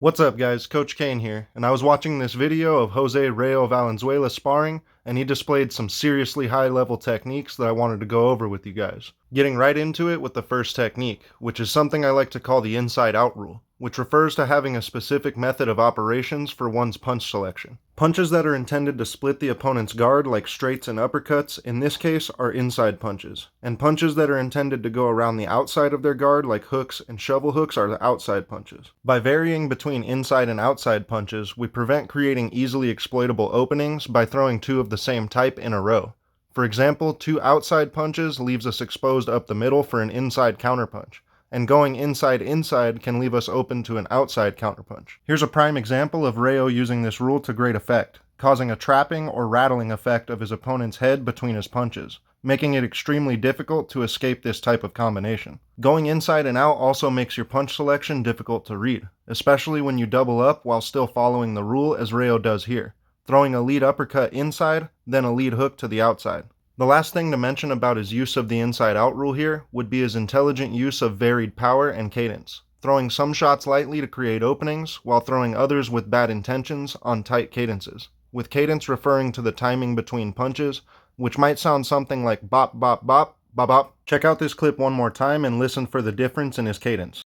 What's up guys, Coach Kane here, and I was watching this video of Jose El Rayo Valenzuela sparring, and he displayed some seriously high level techniques that I wanted to go over with you guys. Getting right into it with the first technique, which is something I like to call the inside out rule, which refers to having a specific method of operations for one's punch selection. Punches that are intended to split the opponent's guard, like straights and uppercuts, in this case are inside punches, and punches that are intended to go around the outside of their guard, like hooks and shovel hooks, are the outside punches. By varying between inside and outside punches, we prevent creating easily exploitable openings by throwing two of the same type in a row. For example, two outside punches leaves us exposed up the middle for an inside counterpunch, and going inside can leave us open to an outside counterpunch. Here's a prime example of Rayo using this rule to great effect, causing a trapping or rattling effect of his opponent's head between his punches, making it extremely difficult to escape this type of combination. Going inside and out also makes your punch selection difficult to read, especially when you double up while still following the rule as Rayo does here, throwing a lead uppercut inside, then a lead hook to the outside. The last thing to mention about his use of the inside-out rule here would be his intelligent use of varied power and cadence, throwing some shots lightly to create openings, while throwing others with bad intentions on tight cadences, with cadence referring to the timing between punches, which might sound something like bop, bop, bop, bop, bop. Check out this clip one more time and listen for the difference in his cadence.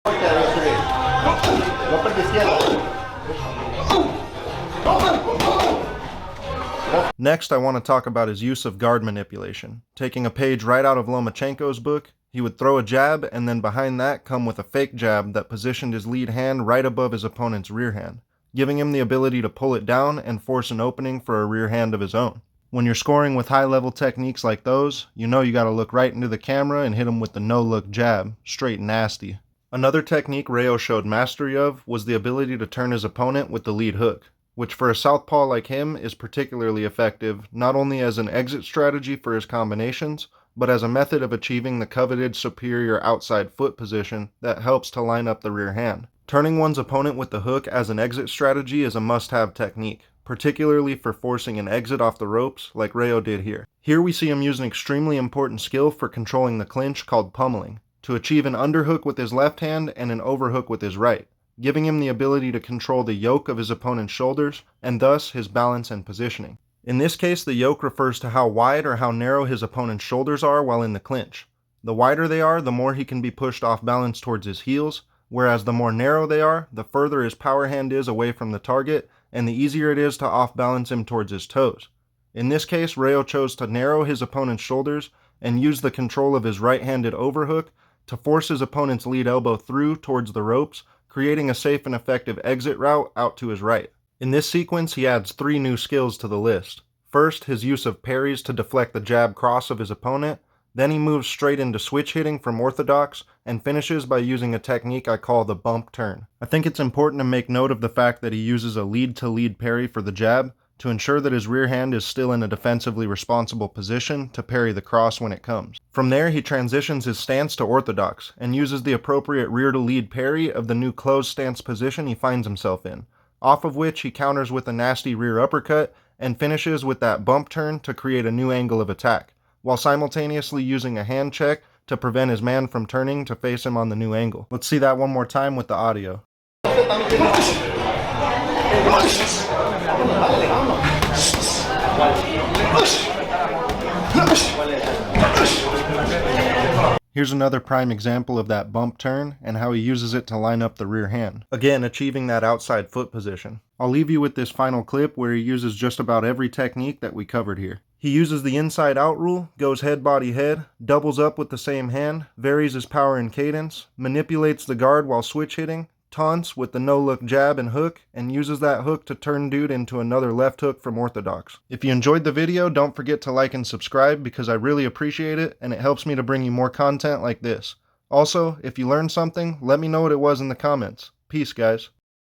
Next, I want to talk about his use of guard manipulation. Taking a page right out of Lomachenko's book, he would throw a jab and then behind that come with a fake jab that positioned his lead hand right above his opponent's rear hand, giving him the ability to pull it down and force an opening for a rear hand of his own. When you're scoring with high-level techniques like those, you know you gotta look right into the camera and hit him with the no-look jab, straight nasty. Another technique Rayo showed mastery of was the ability to turn his opponent with the lead hook, which for a southpaw like him is particularly effective not only as an exit strategy for his combinations, but as a method of achieving the coveted superior outside foot position that helps to line up the rear hand. Turning one's opponent with the hook as an exit strategy is a must-have technique, particularly for forcing an exit off the ropes like Rayo did here. Here we see him use an extremely important skill for controlling the clinch called pummeling, to achieve an underhook with his left hand and an overhook with his right, giving him the ability to control the yoke of his opponent's shoulders, and thus his balance and positioning. In this case, the yoke refers to how wide or how narrow his opponent's shoulders are while in the clinch. The wider they are, the more he can be pushed off balance towards his heels, whereas the more narrow they are, the further his power hand is away from the target, and the easier it is to off-balance him towards his toes. In this case, Rayo chose to narrow his opponent's shoulders and use the control of his right-handed overhook to force his opponent's lead elbow through towards the ropes, creating a safe and effective exit route out to his right. In this sequence, he adds 3 new skills to the list. First, his use of parries to deflect the jab cross of his opponent, then he moves straight into switch hitting from orthodox, and finishes by using a technique I call the bump turn. I think it's important to make note of the fact that he uses a lead-to-lead parry for the jab, to ensure that his rear hand is still in a defensively responsible position to parry the cross when it comes. From there, he transitions his stance to orthodox, and uses the appropriate rear-to-lead parry of the new closed stance position he finds himself in, off of which he counters with a nasty rear uppercut, and finishes with that bump turn to create a new angle of attack, while simultaneously using a hand check to prevent his man from turning to face him on the new angle. Let's see that one more time with the audio. Here's another prime example of that bump turn and how he uses it to line up the rear hand, again achieving that outside foot position. I'll leave you with this final clip where he uses just about every technique that we covered here. He uses the inside out rule, goes head body head, doubles up with the same hand, varies his power and cadence, manipulates the guard while switch hitting, taunts with the no-look jab and hook, and uses that hook to turn dude into another left hook from orthodox. If you enjoyed the video, don't forget to like and subscribe because I really appreciate it and it helps me to bring you more content like this. Also, if you learned something, let me know what it was in the comments. Peace, guys.